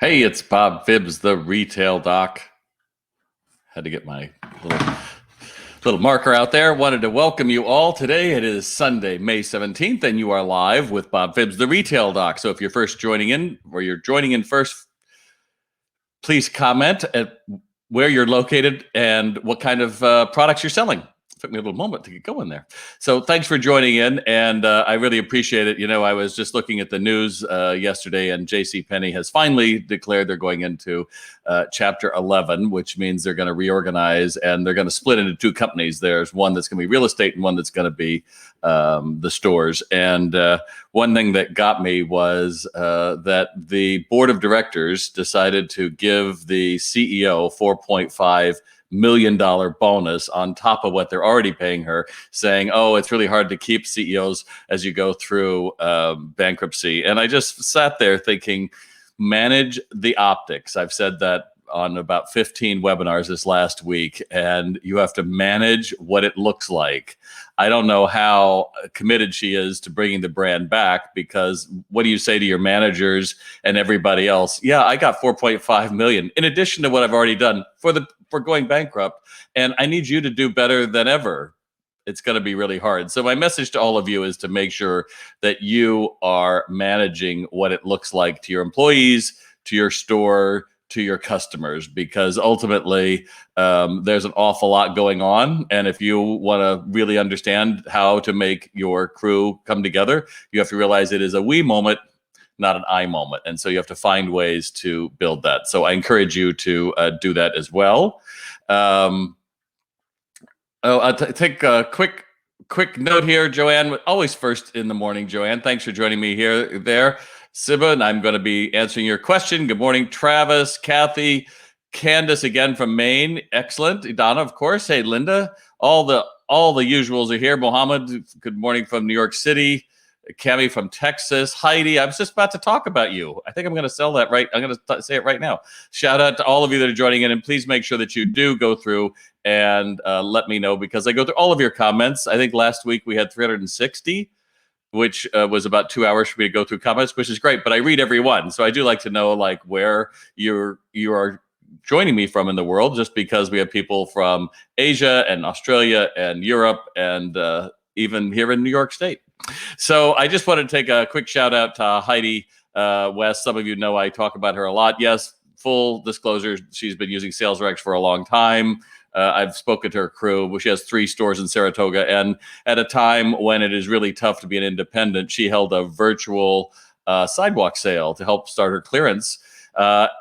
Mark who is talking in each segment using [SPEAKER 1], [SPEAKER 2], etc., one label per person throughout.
[SPEAKER 1] Hey, it's Bob Phibbs, the retail doc. Had to get my little marker out there. Wanted to welcome you all. Today it is Sunday, May 17th, and you are live with Bob Phibbs, the retail doc. So if you're first joining in, or you're joining in first, please comment at where you're located and what kind of products you're selling. Took me a little moment to get going there. So thanks for joining in, and I really appreciate it. You know, I was just looking at the news yesterday, and JCPenney has finally declared they're going into Chapter 11, which means they're going to reorganize, and they're going to split into two companies. There's one that's going to be real estate and one that's going to be the stores. And one thing that got me was that the board of directors decided to give the CEO $4.5 million bonus on top of what they're already paying her, saying, oh, it's really hard to keep CEOs as you go through bankruptcy. And I just sat there thinking, manage the optics. I've said that on about 15 webinars this last week, and you have to manage what it looks like. I don't know how committed she is to bringing the brand back, because what do you say to your managers and everybody else? Yeah, I got 4.5 million in addition to what I've already done for going bankrupt, and I need you to do better than ever. It's going to be really hard. So my message to all of you is to make sure that you are managing what it looks like to your employees, to your store, to your customers, because ultimately there's an awful lot going on. And if you want to really understand how to make your crew come together, you have to realize it is a we moment, not an I moment. And so you have to find ways to build that. So I encourage you to do that as well. I'll take a quick note here. Joanne, always first in the morning. Joanne, thanks for joining me there. Siba, and I'm going to be answering your question. Good morning, Travis, Kathy, Candace again from Maine. Excellent. Donna, of course. Hey, Linda. All the usuals are here. Mohammed, good morning from New York City. Cami from Texas. Heidi, I was just about to talk about you. I think I'm going to sell that right. I'm going to say it right now. Shout out to all of you that are joining in, and please make sure that you do go through and let me know, because I go through all of your comments. I think last week we had 360, which was about 2 hours for me to go through comments, which is great, but I read every one. So I do like to know like where you are joining me from in the world, just because we have people from Asia and Australia and Europe and even here in New York State. So I just want to take a quick shout out to Heidi West. Some of you know I talk about her a lot. Yes, full disclosure, she's been using SalesRx for a long time. I've spoken to her crew. She has 3 stores in Saratoga. And at a time when it is really tough to be an independent, she held a virtual sidewalk sale to help start her clearance.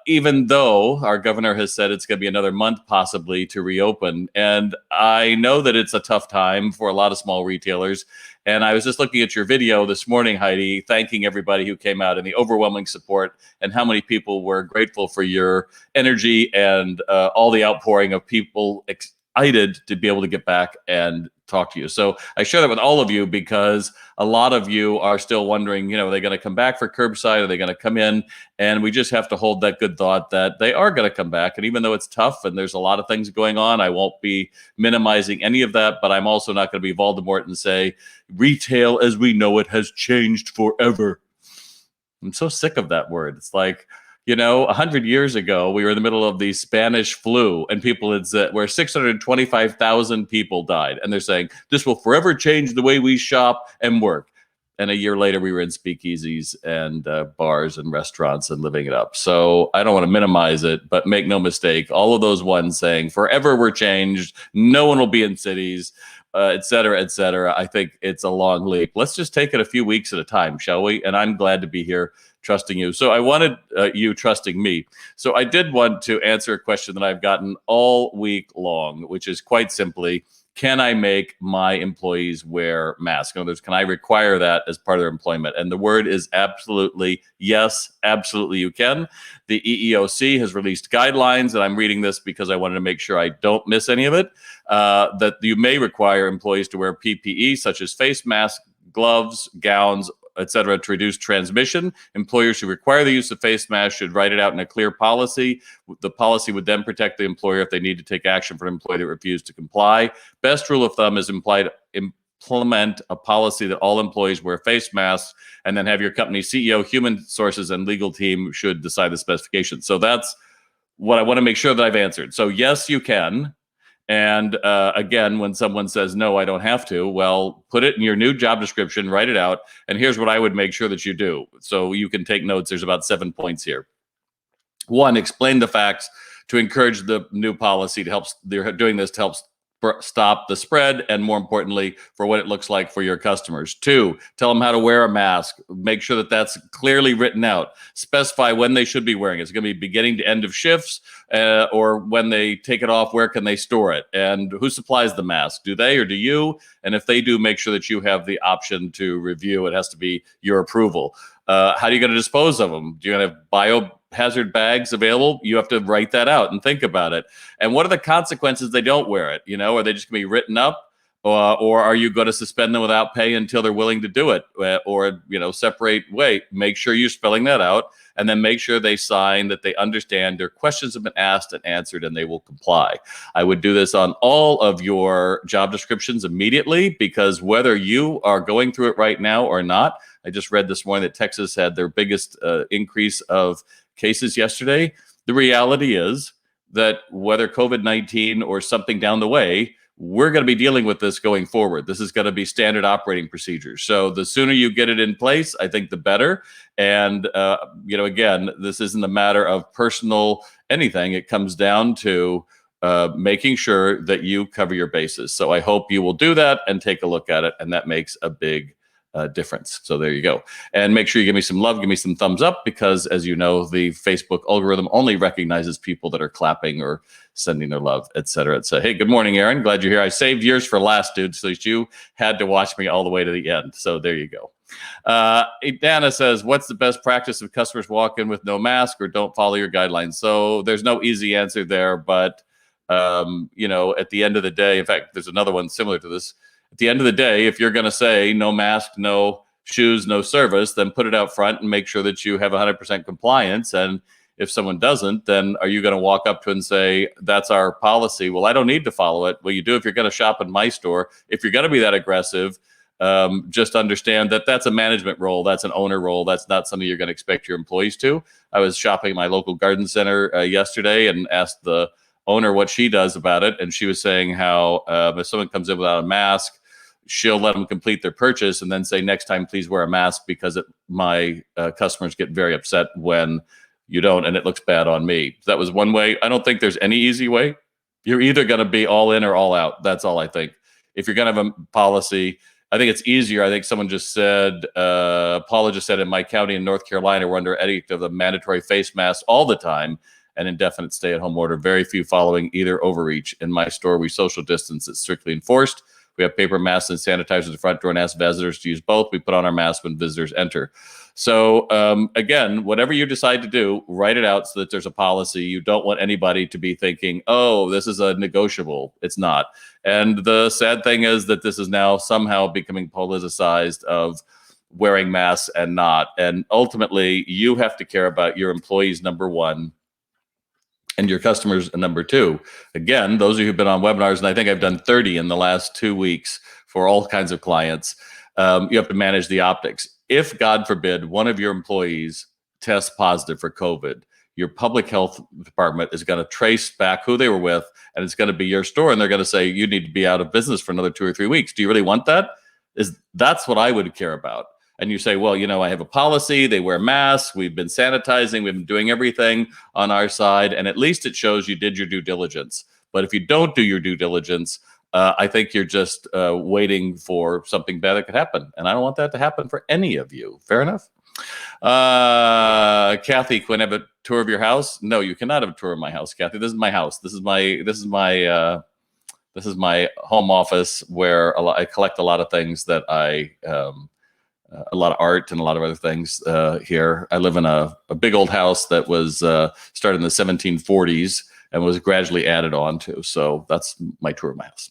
[SPEAKER 1] Even though our governor has said it's going to be another month possibly to reopen. And I know that it's a tough time for a lot of small retailers. And I was just looking at your video this morning, Heidi, thanking everybody who came out and the overwhelming support, and how many people were grateful for your energy and all the outpouring of people excited to be able to get back and talk to you. So I share that with all of you, because a lot of you are still wondering, you know, are they going to come back for curbside? Are they going to come in? And we just have to hold that good thought that they are going to come back. And even though it's tough and there's a lot of things going on, I won't be minimizing any of that, but I'm also not going to be Voldemort and say retail as we know it has changed forever. I'm so sick of that word. It's like, you know, 100 years ago, we were in the middle of the Spanish flu, and people had said where 625,000 people died. And they're saying, this will forever change the way we shop and work. And a year later, we were in speakeasies and bars and restaurants and living it up. So I don't want to minimize it, but make no mistake, all of those ones saying forever we're changed, no one will be in cities, et cetera, et cetera. I think it's a long leap. Let's just take it a few weeks at a time, shall we? And I'm glad to be here trusting you. So I wanted you trusting me. So I did want to answer a question that I've gotten all week long, which is quite simply, can I make my employees wear masks? In other words, can I require that as part of their employment? And the word is absolutely yes, absolutely you can. The EEOC has released guidelines, and I'm reading this because I wanted to make sure I don't miss any of it, that you may require employees to wear PPE, such as face masks, gloves, gowns, etc., to reduce transmission. Employers who require the use of face masks should write it out in a clear policy. The policy would then protect the employer if they need to take action for an employee that refused to comply. Best rule of thumb is implement a policy that all employees wear face masks, and then have your company CEO, human sources, and legal team should decide the specifications. So that's what I want to make sure that I've answered. So yes, you can. And again, when someone says, no, I don't have to, well, put it in your new job description, write it out. And here's what I would make sure that you do. So you can take notes. There's about 7 points here. 1, explain the facts to encourage the new policy to help. They're doing this to help stop the spread, and more importantly, for what it looks like for your customers. 2, tell them how to wear a mask. Make sure that that's clearly written out. Specify when they should be wearing it. It's going to be beginning to end of shifts, or when they take it off, where can they store it? And who supplies the mask? Do they or do you? And if they do, make sure that you have the option to review. It has to be your approval. How are you going to dispose of them? Do you have biohazard bags available? You have to write that out and think about it. And what are the consequences they don't wear it? Are they just going to be written up? Or are you going to suspend them without pay until they're willing to do it? Or, separate way. Make sure you're spelling that out, and then make sure they sign that they understand their questions have been asked and answered, and they will comply. I would do this on all of your job descriptions immediately, because whether you are going through it right now or not, I just read this morning that Texas had their biggest increase of cases yesterday. The reality is that whether COVID-19 or something down the way, we're going to be dealing with this going forward. This is going to be standard operating procedures. So the sooner you get it in place, I think the better. And, again, this isn't a matter of personal anything. It comes down to making sure that you cover your bases. So I hope you will do that and take a look at it. And that makes a big difference. So there you go. And make sure you give me some love, give me some thumbs up, because as you know, the Facebook algorithm only recognizes people that are clapping or sending their love, et cetera, et cetera. Hey, good morning, Aaron. Glad you're here. I saved yours for last, dude, so you had to watch me all the way to the end. So there you go. Dana says, what's the best practice if customers walk in with no mask or don't follow your guidelines? So there's no easy answer there, but at the end of the day, in fact, there's another one similar to this. At the end of the day, if you're going to say no mask, no shoes, no service, then put it out front and make sure that you have 100% compliance. And if someone doesn't, then are you going to walk up to and say, that's our policy? Well, I don't need to follow it. Well, you do if you're going to shop in my store. If you're going to be that aggressive, just understand that that's a management role. That's an owner role. That's not something you're going to expect your employees to. I was shopping at my local garden center yesterday and asked the owner what she does about it. And she was saying how if someone comes in without a mask, she'll let them complete their purchase and then say, next time, please wear a mask, because my customers get very upset when you don't, and it looks bad on me. That was one way. I don't think there's any easy way. You're either going to be all in or all out. That's all I think. If you're going to have a policy, I think it's easier. I think someone just said, Paula just said, in my county in North Carolina, we're under edict of the mandatory face mask all the time and indefinite stay-at-home order. Very few following either overreach. In my store, we social distance. It's strictly enforced. We have paper masks and sanitizers at the front door and ask visitors to use both. We put on our masks when visitors enter. So again, whatever you decide to do, write it out so that there's a policy. You don't want anybody to be thinking, oh, this is a negotiable. It's not. And the sad thing is that this is now somehow becoming politicized of wearing masks and not. And ultimately, you have to care about your employees, number one, and your customers, number two. Again, those of you who've been on webinars, and I think I've done 30 in the last 2 weeks for all kinds of clients, you have to manage the optics. If, God forbid, one of your employees tests positive for COVID, your public health department is going to trace back who they were with, and it's going to be your store, and they're going to say, you need to be out of business for another 2 or 3 weeks. Do you really want that? That's what I would care about. And you say, well, I have a policy. They wear masks. We've been sanitizing. We've been doing everything on our side. And at least it shows you did your due diligence. But if you don't do your due diligence, I think you're just waiting for something bad that could happen. And I don't want that to happen for any of you. Fair enough? Kathy, can I have a tour of your house? No, you cannot have a tour of my house, Kathy. This is my house. This is my home office where I collect a lot of things that a lot of art and a lot of other things here. I live in a big old house that was started in the 1740s and was gradually added on to. So that's my tour of my house.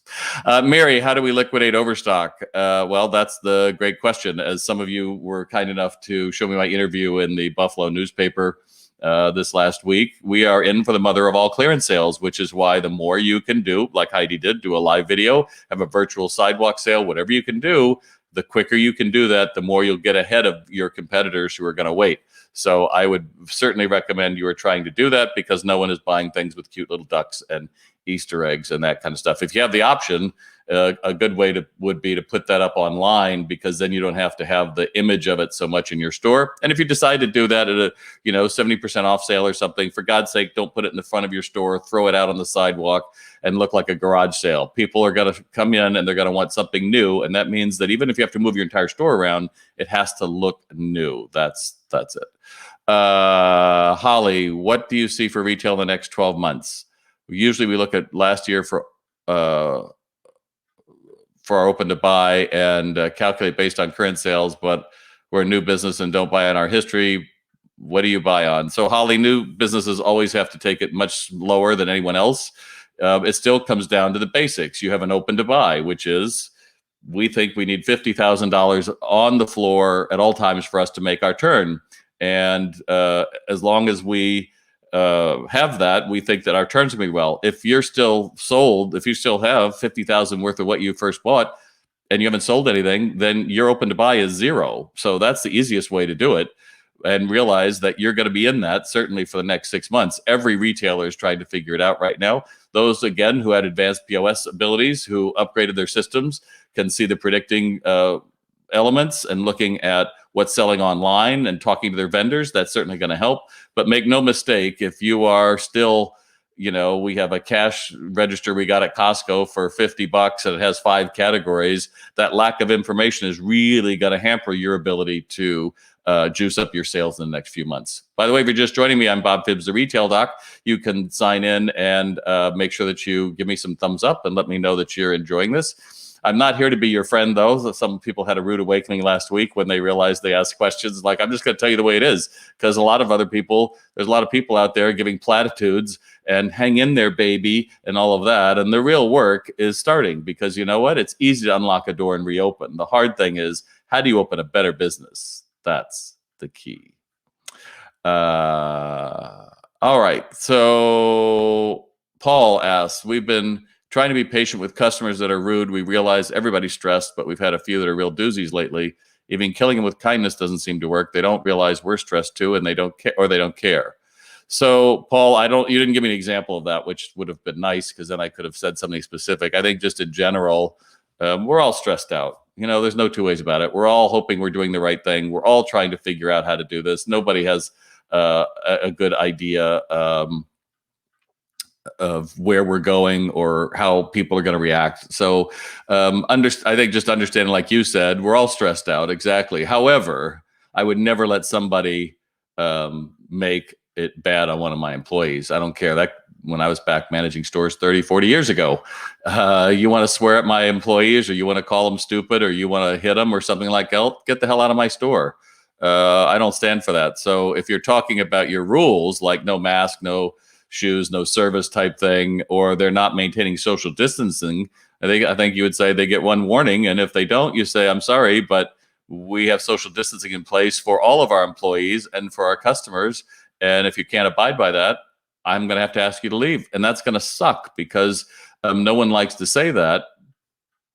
[SPEAKER 1] Mary, how do we liquidate overstock? Well, that's the great question. As some of you were kind enough to show me my interview in the Buffalo newspaper this last week, we are in for the mother of all clearance sales, which is why the more you can do, like Heidi did, do a live video, have a virtual sidewalk sale, whatever you can do, the quicker you can do that, the more you'll get ahead of your competitors who are going to wait. So I would certainly recommend you are trying to do that, because no one is buying things with cute little ducks and Easter eggs and that kind of stuff. If you have the option, a good way would be to put that up online, because then you don't have to have the image of it so much in your store. And if you decide to do that at a 70% off sale or something, for God's sake, don't put it in the front of your store, throw it out on the sidewalk and look like a garage sale. People are going to come in and they're going to want something new, and that means that even if you have to move your entire store around, it has to look new. That's it. Holly, what do you see for retail in the next 12 months? Usually we look at last year for our open to buy and calculate based on current sales, but we're a new business and don't buy on our history. What do you buy on? So Holly, new businesses always have to take it much lower than anyone else. It still comes down to the basics. You have an open to buy, which is, we think we need $50,000 on the floor at all times for us to make our turn. And as long as we have that, we think that our turns will be well. If you're still sold, if you still have 50,000 worth of what you first bought and you haven't sold anything, then your open to buy is zero. So that's the easiest way to do it. And realize that you're going to be in that certainly for the next 6 months. Every retailer is trying to figure it out right now. Those, again, who had advanced POS abilities, who upgraded their systems, can see the predicting elements and looking at what's selling online and talking to their vendors. That's certainly going to help. But make no mistake, if you are still, we have a cash register we got at Costco for $50 and it has 5 categories, that lack of information is really going to hamper your ability to juice up your sales in the next few months. By the way, if you're just joining me, I'm Bob Phibbs, the Retail Doc. You can sign in and make sure that you give me some thumbs up and let me know that you're enjoying this. I'm not here to be your friend, though. Some people had a rude awakening last week when they realized they asked questions like, I'm just going to tell you the way it is, because there's a lot of people out there giving platitudes and hang in there, baby, and all of that. And the real work is starting, because you know what? It's easy to unlock a door and reopen. The hard thing is, how do you open a better business? That's the key. All right. So Paul asks, we've been trying to be patient with customers that are rude. We realize everybody's stressed, but we've had a few that are real doozies lately. Even killing them with kindness doesn't seem to work. They don't realize we're stressed too, and they don't care. So Paul, you didn't give me an example of that, which would have been nice, because then I could have said something specific. I think just in general, we're all stressed out. There's no two ways about it. We're all hoping we're doing the right thing. We're all trying to figure out how to do this. Nobody has a good idea of where we're going or how people are going to react. So I think just understanding, like you said, we're all stressed out. Exactly. However, I would never let somebody make it bad on one of my employees. I don't care. That when I was back managing stores 30, 40 years ago, you want to swear at my employees, or you want to call them stupid, or you want to hit them or something like that, get the hell out of my store. I don't stand for that. So if you're talking about your rules, like no mask, no shoes, no service type thing, or they're not maintaining social distancing, I think you would say they get one warning. And if they don't, you say, I'm sorry, but we have social distancing in place for all of our employees and for our customers. And if you can't abide by that, I'm going to have to ask you to leave. And that's going to suck, because no one likes to say that.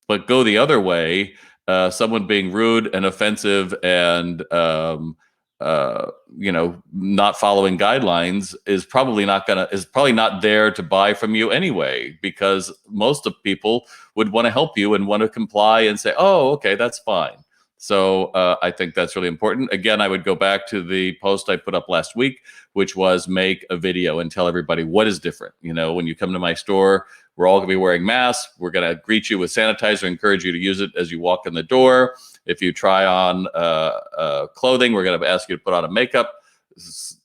[SPEAKER 1] But go the other way, someone being rude and offensive and not following guidelines is probably not there to buy from you anyway, because most of people would want to help you and want to comply and say, oh, okay, that's fine. So I think that's really important. Again, I would go back to the post I put up last week, which was make a video and tell everybody what is different. When you come to my store, we're all going to be wearing masks. We're going to greet you with sanitizer, encourage you to use it as you walk in the door. If you try on clothing, we're going to ask you to put on a makeup. There's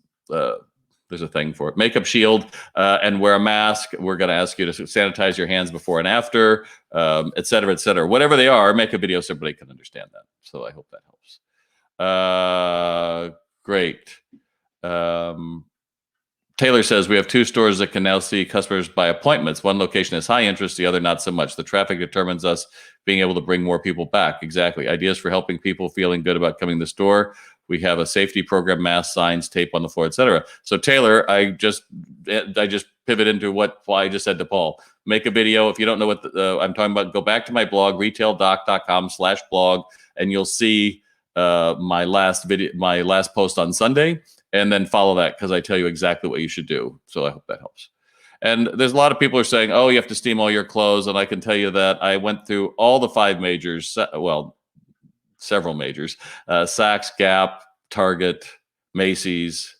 [SPEAKER 1] a thing for it, makeup shield, and wear a mask. We're going to ask you to sanitize your hands before and after, et cetera, et cetera. Whatever they are, make a video so everybody can understand that. So I hope that helps. Great. Taylor says, we have 2 stores that can now see customers by appointments. One location is high interest, the other not so much. The traffic determines us being able to bring more people back. Exactly. Ideas for helping people feeling good about coming to the store. We have a safety program, mask, signs, tape on the floor, etc. So Taylor, I just pivot into what I just said to Paul. Make a video. If you don't know what I'm talking about, go back to my blog, retaildoc.com/blog, and you'll see my last post on Sunday, and then follow that because I tell you exactly what you should do. So I hope that helps. And there's a lot of people are saying, oh, you have to steam all your clothes. And I can tell you that I went through all the 5 majors, well, several majors, Saks, Gap, Target, Macy's,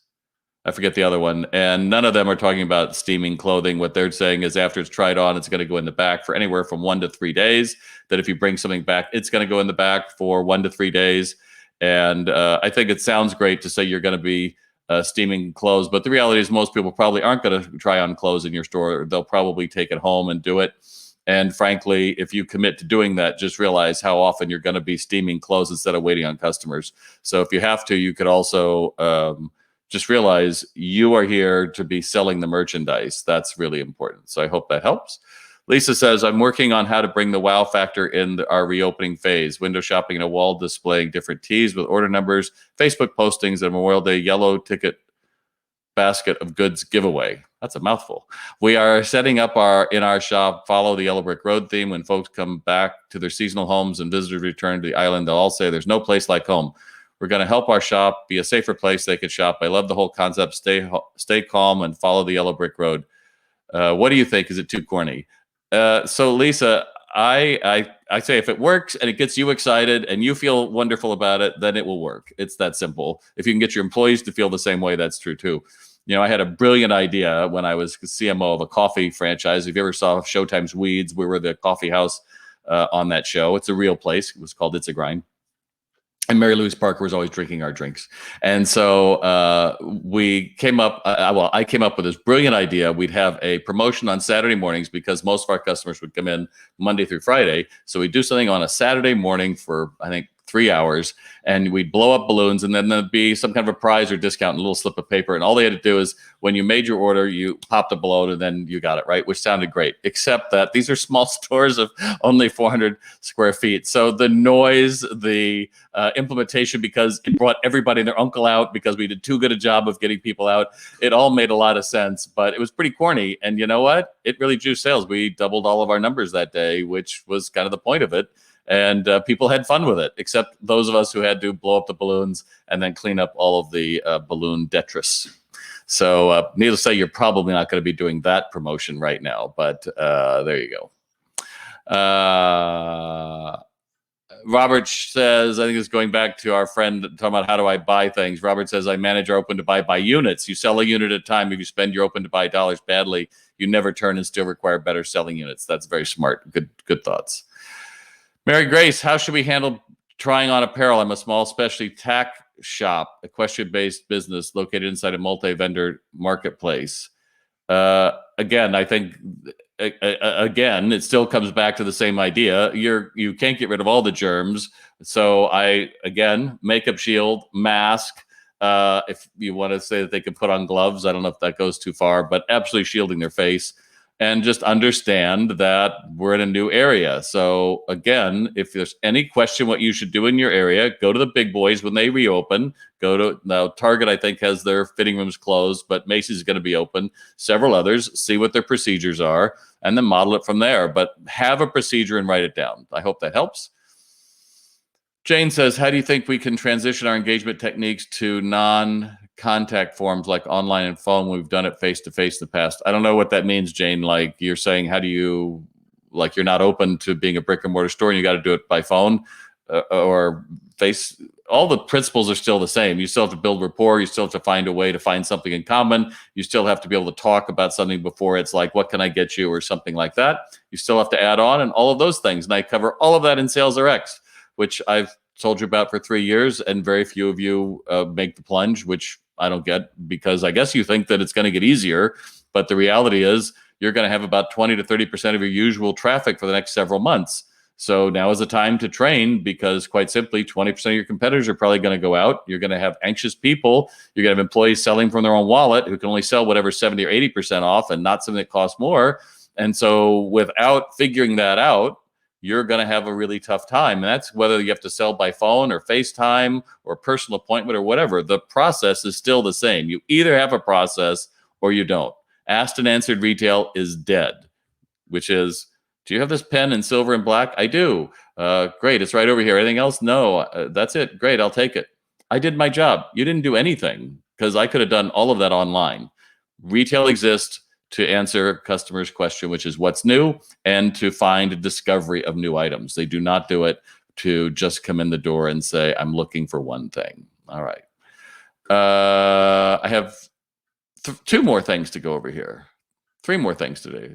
[SPEAKER 1] I forget the other one. And none of them are talking about steaming clothing. What they're saying is after it's tried on, it's going to go in the back for anywhere from 1 to 3 days. That if you bring something back, it's going to go in the back for 1 to 3 days. And I think it sounds great to say you're going to be steaming clothes, but the reality is most people probably aren't going to try on clothes in your store. They'll probably take it home and do it. And frankly, if you commit to doing that, just realize how often you're going to be steaming clothes instead of waiting on customers. So if you have to, you could also just realize you are here to be selling the merchandise. That's really important. So I hope that helps. Lisa says, I'm working on how to bring the wow factor in our reopening phase. Window shopping and a wall displaying different teas with order numbers, Facebook postings, and Memorial Day yellow ticket basket of goods giveaway. That's a mouthful. We are setting up in our shop, follow the Yellow Brick Road theme. When folks come back to their seasonal homes and visitors return to the island, they'll all say there's no place like home. We're going to help our shop be a safer place they could shop. I love the whole concept. Stay calm and follow the Yellow Brick Road. What do you think? Is it too corny? So Lisa, I say if it works and it gets you excited and you feel wonderful about it, then it will work. It's that simple. If you can get your employees to feel the same way, that's true too. You know, I had a brilliant idea when I was CMO of a coffee franchise. If you ever saw Showtime's Weeds, we were the coffee house on that show. It's a real place. It was called It's a Grind. And Mary Louise Parker was always drinking our drinks. And so we came up, I came up with this brilliant idea. We'd have a promotion on Saturday mornings because most of our customers would come in Monday through Friday. So we'd do something on a Saturday morning for, I think, 3 hours, and we'd blow up balloons, and then there'd be some kind of a prize or discount, and a little slip of paper. And all they had to do is when you made your order, you popped a balloon and then you got it, right? Which sounded great, except that these are small stores of only 400 square feet. So the noise, the implementation, because it brought everybody and their uncle out because we did too good a job of getting people out. It all made a lot of sense, but it was pretty corny. And you know what? It really juiced sales. We doubled all of our numbers that day, which was kind of the point of it. And people had fun with it, except those of us who had to blow up the balloons and then clean up all of the balloon detritus. So needless to say, you're probably not going to be doing that promotion right now, but there you go. Robert says, I think it's going back to our friend talking about how do I buy things. Robert says, I manage our open to buy by units. You sell a unit at a time. If you spend your open to buy dollars badly, you never turn and still require better selling units. That's very smart. Good thoughts. Mary Grace, how should we handle trying on apparel? I'm a small specialty tack shop, equestrian-based business located inside a multi-vendor marketplace. Again, I think, it still comes back to the same idea. You can't get rid of all the germs. So makeup shield, mask. If you want to say that they can put on gloves, I don't know if that goes too far, but absolutely shielding their face. And just understand that we're in a new area. So again, if there's any question what you should do in your area, go to the big boys when they reopen. Now Target, I think, has their fitting rooms closed, but Macy's is going to be open. Several others, see what their procedures are, and then model it from there. But have a procedure and write it down. I hope that helps. Jane says, how do you think we can transition our engagement techniques to non-contact forms like online and phone? We've done it face-to-face in the past. I don't know what that means, Jane. Like you're saying, how do you, like you're not open to being a brick and mortar store and you got to do it by phone or face? All the principles are still the same. You still have to build rapport. You still have to find a way to find something in common. You still have to be able to talk about something before it's like, what can I get you or something like that. You still have to add on and all of those things. And I cover all of that in SalesRx, which I've told you about for 3 years, and very few of you make the plunge, which I don't get because I guess you think that it's going to get easier. But the reality is you're going to have about 20 to 30% of your usual traffic for the next several months. So now is the time to train because quite simply, 20% of your competitors are probably going to go out. You're going to have anxious people. You're going to have employees selling from their own wallet who can only sell whatever 70 or 80% off and not something that costs more. And so without figuring that out, you're going to have a really tough time. And that's whether you have to sell by phone or FaceTime or personal appointment or whatever. The process is still the same. You either have a process or you don't. Asked and answered retail is dead, which is, do you have this pen in silver and black? I do. Great. It's right over here. Anything else? No. That's it. Great. I'll take it. I did my job. You didn't do anything, because I could have done all of that online. Retail exists to answer customers' question, which is what's new, and to find a discovery of new items. They do not do it to just come in the door and say, I'm looking for one thing. All right. I have two more things to go over here. Three more things today.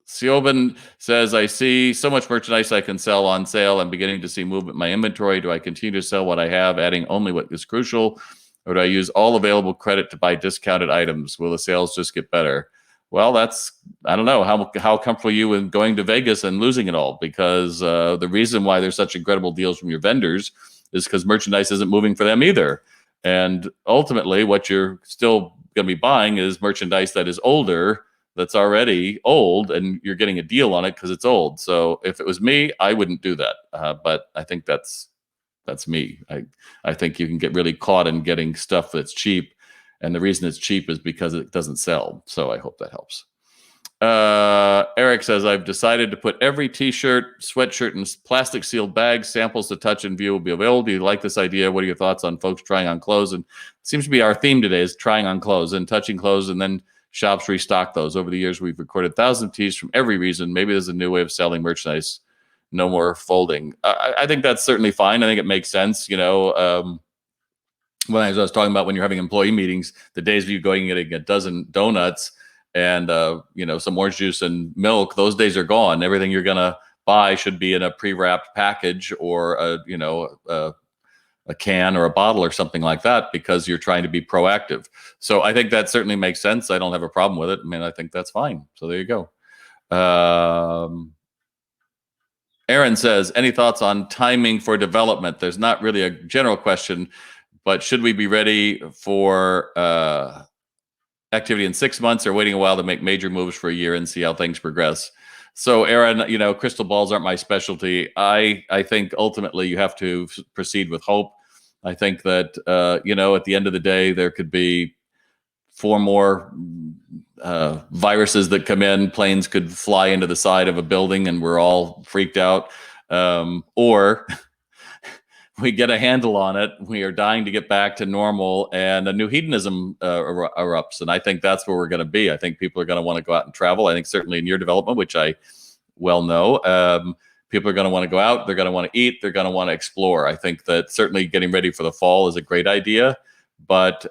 [SPEAKER 1] Siobhan says, I see so much merchandise I can sell on sale. I'm beginning to see movement in my inventory. Do I continue to sell what I have, adding only what is crucial? Or do I use all available credit to buy discounted items? Will the sales just get better? Well, I don't know how comfortable you with going to Vegas and losing it all, because the reason why there's such incredible deals from your vendors is because merchandise isn't moving for them either. And ultimately, what you're still going to be buying is merchandise that is older, that's already old, and you're getting a deal on it because it's old. So if it was me, I wouldn't do that. But I think that's me. I think you can get really caught in getting stuff that's cheap. And the reason it's cheap is because it doesn't sell. So I hope that helps. Eric says, I've decided to put every t-shirt, sweatshirt, and plastic sealed bag samples to touch and view will be available. Do you like this idea? What are your thoughts on folks trying on clothes? And it seems to be our theme today is trying on clothes and touching clothes, and then shops restock those. Over the years, we've recorded thousands of tees from every reason. Maybe there's a new way of selling merchandise. No more folding. I think that's certainly fine. I think it makes sense. When I was talking about when you're having employee meetings, the days of you going and getting a dozen donuts and some orange juice and milk, those days are gone. Everything you're gonna buy should be in a pre-wrapped package or a can or a bottle or something like that, because you're trying to be proactive. So I think that certainly makes sense. I don't have a problem with it. I mean, I think that's fine. So there you go. Aaron says, any thoughts on timing for development? There's not really a general question, but should we be ready for activity in 6 months, or waiting a while to make major moves for a year and see how things progress? So Aaron, crystal balls aren't my specialty. I think ultimately you have to proceed with hope. I think that, at the end of the day, there could be 4 more viruses that come in. Planes could fly into the side of a building and we're all freaked out. Or we get a handle on it. We are dying to get back to normal, and a new hedonism erupts. And I think that's where we're going to be. I think people are going to want to go out and travel. I think certainly in your development, which I well know, people are going to want to go out. They're going to want to eat. They're going to want to explore. I think that certainly getting ready for the fall is a great idea, but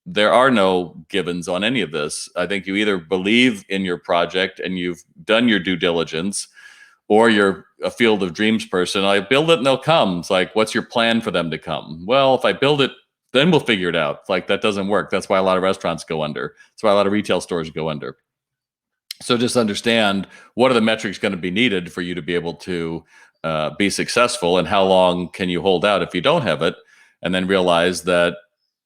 [SPEAKER 1] there are no givens on any of this. I think you either believe in your project and you've done your due diligence, or you're a field of dreams person. I build it and they'll come. It's like, what's your plan for them to come? Well, if I build it, then we'll figure it out. It's like, that doesn't work. That's why a lot of restaurants go under. That's why a lot of retail stores go under. So just understand, what are the metrics going to be needed for you to be able to be successful, and how long can you hold out if you don't have it? And then realize that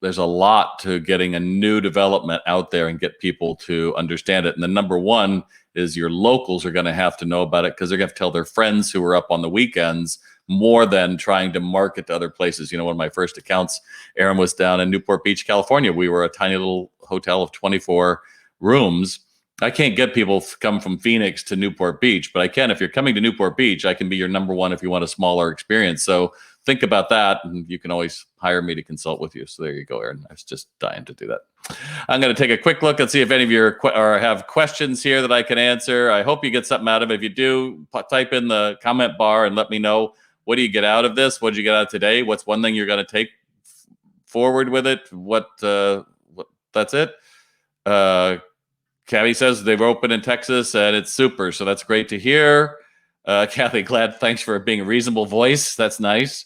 [SPEAKER 1] there's a lot to getting a new development out there and get people to understand it. And the number one is your locals are going to have to know about it, because they're going to have to tell their friends who are up on the weekends, more than trying to market to other places. One of my first accounts, Aaron, was down in Newport Beach, California. We were a tiny little hotel of 24 rooms. I can't get people come from Phoenix to Newport Beach, but I can. If you're coming to Newport Beach, I can be your number one if you want a smaller experience. So think about that, and you can always hire me to consult with you. So there you go, Aaron. I was just dying to do that. I'm going to take a quick look and see if any of you have questions here that I can answer. I hope you get something out of it. If you do, type in the comment bar and let me know, what do you get out of this? What did you get out of today? What's one thing you're going to take forward with it? That's it. Cabby says they've opened in Texas and it's super. So that's great to hear. Kathy, thanks for being a reasonable voice. That's nice.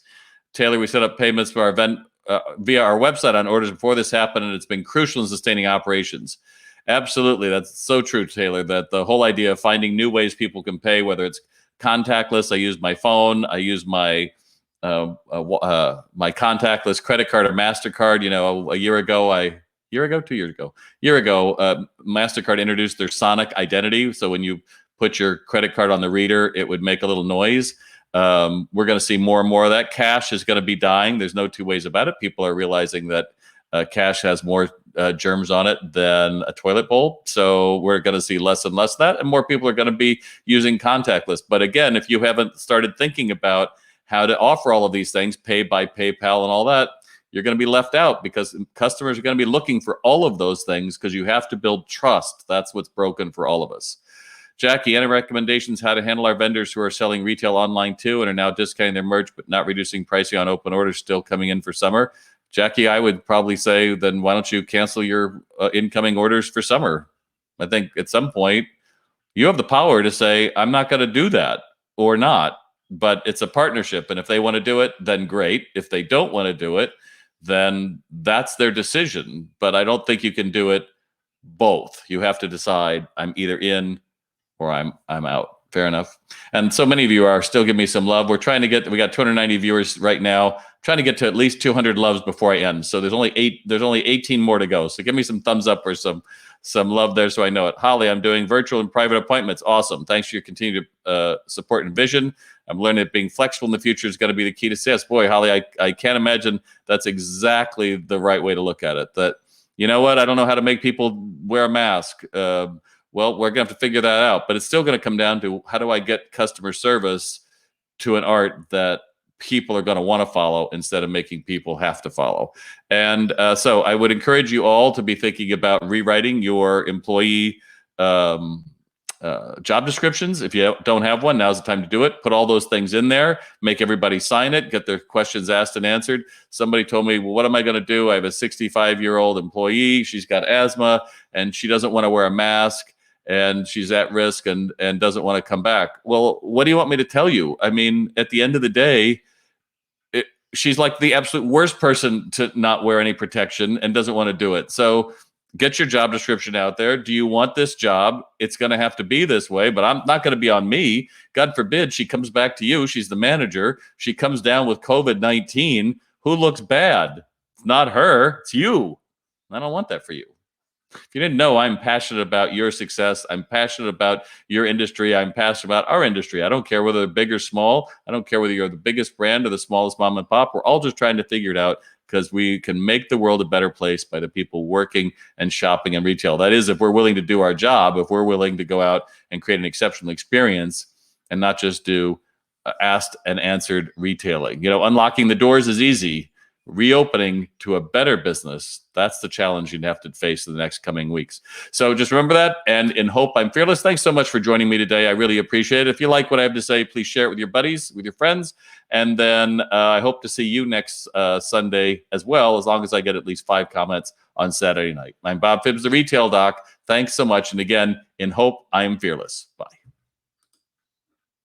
[SPEAKER 1] Taylor, we set up payments for our event via our website on orders before this happened, and it's been crucial in sustaining operations. Absolutely. That's so true, Taylor, that the whole idea of finding new ways people can pay, whether it's contactless, I use my phone, I use my my contactless credit card or MasterCard. A year ago, MasterCard introduced their Sonic identity. So when you put your credit card on the reader, it would make a little noise. We're going to see more and more of that. Cash is going to be dying. There's no two ways about it. People are realizing that cash has more germs on it than a toilet bowl. So we're going to see less and less of that, and more people are going to be using contactless. But again, if you haven't started thinking about how to offer all of these things, pay by PayPal and all that, you're going to be left out, because customers are going to be looking for all of those things, because you have to build trust. That's what's broken for all of us. Jackie, any recommendations how to handle our vendors who are selling retail online too and are now discounting their merch but not reducing pricing on open orders still coming in for summer? Jackie, I would probably say, then why don't you cancel your incoming orders for summer? I think at some point you have the power to say, I'm not going to do that or not, but it's a partnership. And if they want to do it, then great. If they don't want to do it, then that's their decision. But I don't think you can do it both. You have to decide, I'm either in or I'm out. Fair enough. And so many of you are still giving me some love. We're trying to get, we got 290 viewers right now, trying to get to at least 200 loves before I end. So there's only 18 more to go. So give me some thumbs up or some love there so I know it. Holly, I'm doing virtual and private appointments. Awesome. Thanks for your continued support and vision. I'm learning that being flexible in the future is going to be the key to success. Boy, Holly, I can't imagine that's exactly the right way to look at it. That, you know what, I don't know how to make people wear a mask. Well, we're going to have to figure that out. But it's still going to come down to, how do I get customer service to an art that people are going to want to follow instead of making people have to follow? And so I would encourage you all to be thinking about rewriting your employee job descriptions. If you don't have one, now's the time to do it. Put all those things in there, make everybody sign it, get their questions asked and answered. Somebody told me, well, what am I going to do? I have a 65-year-old employee. She's got asthma and she doesn't want to wear a mask, and she's at risk and doesn't want to come back. Well, what do you want me to tell you? I mean, at the end of the day, she's like the absolute worst person to not wear any protection and doesn't want to do it. So get your job description out there. Do you want this job? It's going to have to be this way, but I'm not going to be on me. God forbid she comes back to you. She's the manager. She comes down with COVID-19. Who looks bad? It's not her. It's you. I don't want that for you. If you didn't know, I'm passionate about your success. I'm passionate about your industry. I'm passionate about our industry. I don't care whether they're big or small. I don't care whether you're the biggest brand or the smallest mom and pop. We're all just trying to figure it out, because we can make the world a better place by the people working and shopping in retail. That is, if we're willing to do our job, if we're willing to go out and create an exceptional experience and not just do asked and answered retailing. You know, unlocking the doors is easy. Reopening to a better business, that's the challenge you'd have to face in the next coming weeks. So just remember that. And in Hope, I'm Fearless. Thanks so much for joining me today. I really appreciate it. If you like what I have to say, please share it with your buddies, with your friends. And then I hope to see you next Sunday as well, as long as I get at least 5 comments on Saturday night. I'm Bob Phibbs, the Retail Doc. Thanks so much. And again, in Hope, I'm Fearless. Bye.